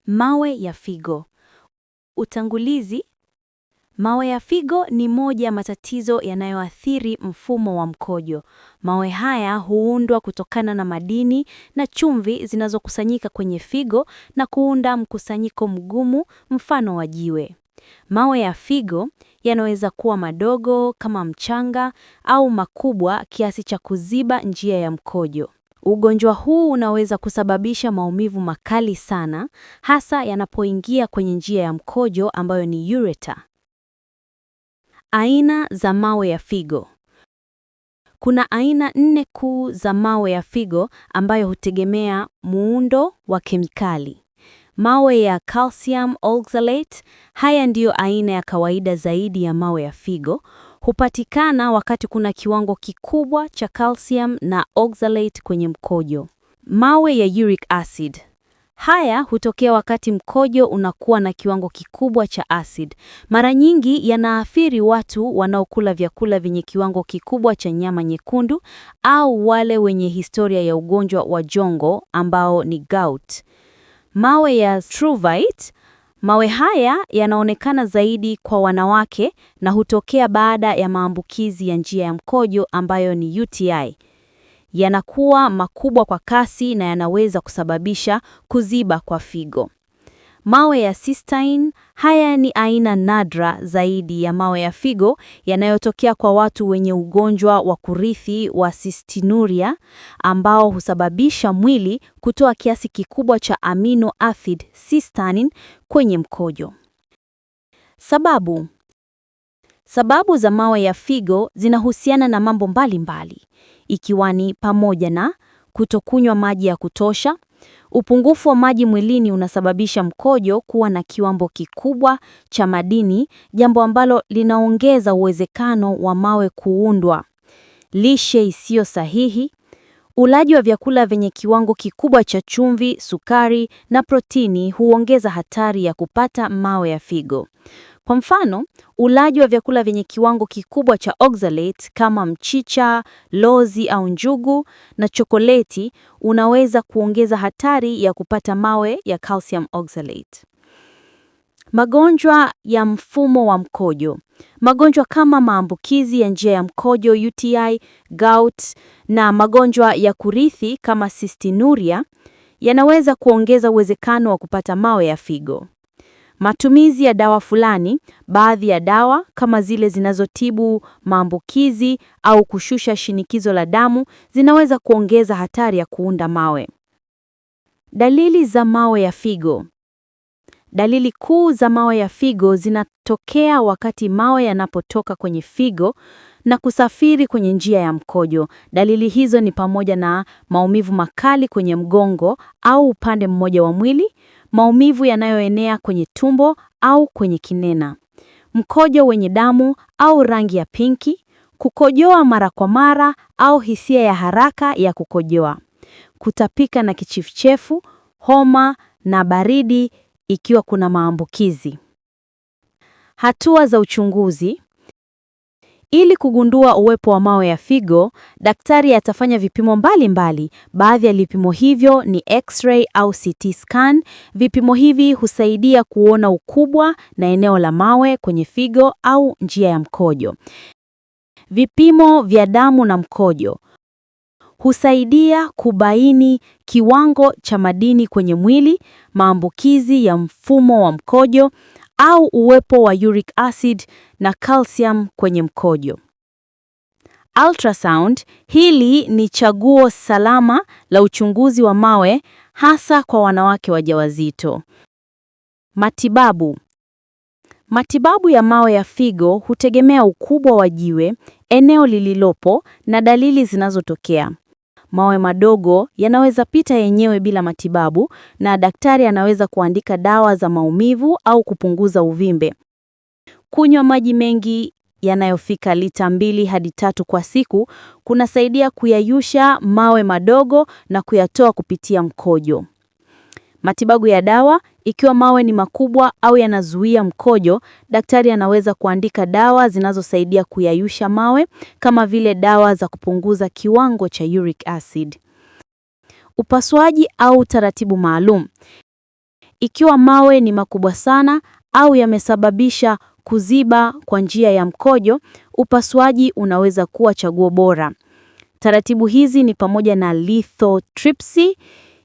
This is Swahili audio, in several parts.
Mawe ya figo. Utangulizi. Mawe ya figo ni moja ya matatizo yanayoathiri mfumo wa mkojo. Mawe haya huundwa kutokana na madini na chumvi zinazokusanyika kwenye figo na kuunda mkusanyiko mgumu mfano wa jiwe. Mawe ya figo yanaweza kuwa madogo kama mchanga au makubwa kiasi cha kuziba njia ya mkojo. Ugonjwa huu unaweza kusababisha maumivu makali sana, hasa yanapoingia kwenye njia ya mkojo ambayo ni ureter. Aina za mawe ya figo. Kuna aina 4 kuu za mawe ya figo ambayo hutegemea muundo wa kemikali. Mawe ya calcium oxalate, haya ndiyo aina ya kawaida zaidi ya mawe ya figo. Hupatikana wakati kuna kiwango kikubwa cha calcium na oxalate kwenye mkojo. Mawe ya uric acid. Haya hutokea wakati mkojo unakuwa na kiwango kikubwa cha acid. Mara nyingi yanaathiri watu wanaokula vyakula vyenye kiwango kikubwa cha nyama nyekundu au wale wenye historia ya ugonjwa wa jongo ambao ni gout. Mawe ya struvite. Mawe haya yanaonekana zaidi kwa wanawake na hutokea baada ya maambukizi ya njia ya mkojo ambayo ni UTI. Yanakuwa makubwa kwa kasi na yanaweza kusababisha kuziba kwa figo. Mawe ya cystine, haya ni aina nadra zaidi ya mawe ya figo yanayotokea kwa watu wenye ugonjwa wa kurithi wa cystinuria ambao husababisha mwili kutoa kiasi kikubwa cha amino acid cysteine kwenye mkojo. Sababu za mawe ya figo zinahusiana na mambo mbalimbali, ikiwa ni pamoja na kutokunywa maji ya kutosha. Upungufu wa maji mwilini unasababisha mkojo kuwa na kiwango kikubwa cha madini, jambo ambalo linaongeza uwezekano wa mawe kuundwa. Lishe isiyo sahihi. Ulaji wa vyakula vyenye kiwango kikubwa cha chumvi, sukari na protini huongeza hatari ya kupata mawe ya figo. Kwa mfano, ulaji wa vyakula vyenye kiwango kikubwa cha oxalate kama mchicha, lozi au njugu na chokoleti unaweza kuongeza hatari ya kupata mawe ya calcium oxalate. Magonjwa ya mfumo wa mkojo. Magonjwa kama maambukizi ya njia ya mkojo UTI, gout na magonjwa ya kurithi kama cystinuria yanaweza kuongeza uwezekano wa kupata mawe ya figo. Matumizi ya dawa fulani, baadhi ya dawa kama zile zinazotibu maambukizi au kushusha shinikizo la damu zinaweza kuongeza hatari ya kuunda mawe. Dalili za mawe ya figo. Dalili kuu za mawe ya figo zinatokea wakati mawe yanapotoka kwenye figo na kusafiri kwenye njia ya mkojo. Dalili hizo ni pamoja na maumivu makali kwenye mgongo au upande mmoja wa mwili, maumivu yanayoenea kwenye tumbo au kwenye kinena, mkojo wenye damu au rangi ya pinki, kukojoa mara kwa mara au hisia ya haraka ya kukojoa, kutapika na kichefuchefu, homa na baridi ikiwa kuna maambukizi. Hatua za uchunguzi. Ili kugundua uwepo wa mawe ya figo, daktari atafanya vipimo mbalimbali. Baadhi ya vipimo hivyo ni X-ray au CT scan. Vipimo hivi husaidia kuona ukubwa na eneo la mawe kwenye figo au njia ya mkojo. Vipimo vya damu na mkojo husaidia kubaini kiwango cha madini kwenye mwili, maambukizi ya mfumo wa mkojo au uwepo wa uric acid na calcium kwenye mkojo. Ultrasound, hili ni chaguo salama la uchunguzi wa mawe hasa kwa wanawake wajawazito. Matibabu ya mawe ya figo hutegemea ukubwa wa jiwe, eneo lililopo na dalili zinazotokea. Mawe madogo yanaweza pita yenyewe bila matibabu na daktari anaweza kuandika dawa za maumivu au kupunguza uvimbe. Kunywa maji mengi yanayofika lita 2 hadi 3 kwa siku kunasaidia kuyayusha mawe madogo na kuyatoa kupitia mkojo. Matibabu ya dawa, ikiwa mawe ni makubwa au yanazuia mkojo, daktari anaweza kuandika dawa zinazosaidia kuyayusha mawe kama vile dawa za kupunguza kiwango cha uric acid. Upasuaji au taratibu maalum. Ikiwa mawe ni makubwa sana au yamesababisha kuziba kwa njia ya mkojo, upasuaji unaweza kuwa chaguo bora. Taratibu hizi ni pamoja na lithotripsy.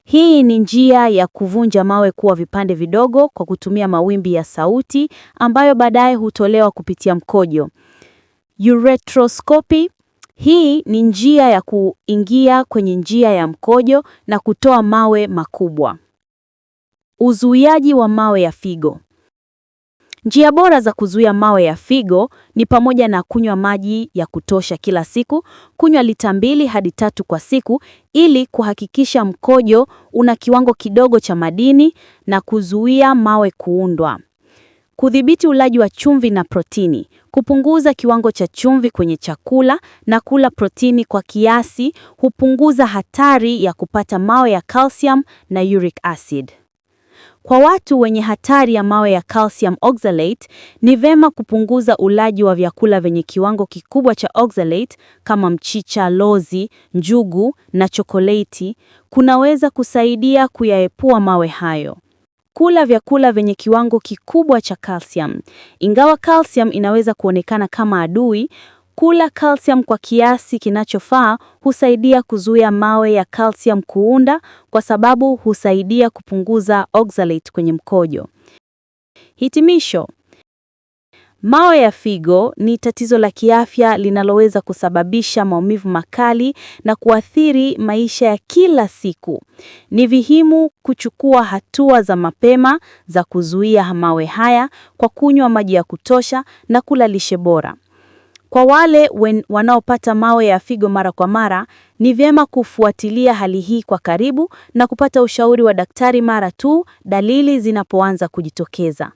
Hii ni njia ya kuvunja mawe kuwa vipande vidogo kwa kutumia mawimbi ya sauti ambayo baadaye hutolewa kupitia mkojo. Ureteroscopy. Hii ni njia ya kuingia kwenye njia ya mkojo na kutoa mawe makubwa. Uzuiaji wa mawe ya figo. Njia bora za kuzuia mawe ya figo ni pamoja na kunywa maji ya kutosha kila siku, kunywa lita 2 hadi 3 kwa siku ili kuhakikisha mkojo una kiwango kidogo cha madini na kuzuia mawe kuundwa. Kudhibiti ulaji wa chumvi na protini, kupunguza kiwango cha chumvi kwenye chakula na kula protini kwa kiasi hupunguza hatari ya kupata mawe ya calcium na uric acid. Kwa watu wenye hatari ya mawe ya calcium oxalate, ni vema kupunguza ulaji wa vyakula vyenye kiwango kikubwa cha oxalate kama mchicha, lozi, njugu na chokoleti. Kunaweza kusaidia kuyaepua mawe hayo. Kula vyakula vyenye kiwango kikubwa cha calcium. Ingawa calcium inaweza kuonekana kama adui, kula calcium kwa kiasi kinachofaa husaidia kuzuia mawe ya calcium kuunda kwa sababu husaidia kupunguza oxalate kwenye mkojo. Hitimisho. Mawe ya figo ni tatizo la kiafya linaloweza kusababisha maumivu makali na kuathiri maisha ya kila siku. Ni muhimu kuchukua hatua za mapema za kuzuia mawe haya kwa kunywa maji ya kutosha na kula lishe bora. Kwa wale wanaopata mawe ya figo mara kwa mara, ni vyema kufuatilia hali hii kwa karibu na kupata ushauri wa daktari mara tu dalili zinapoanza kujitokeza.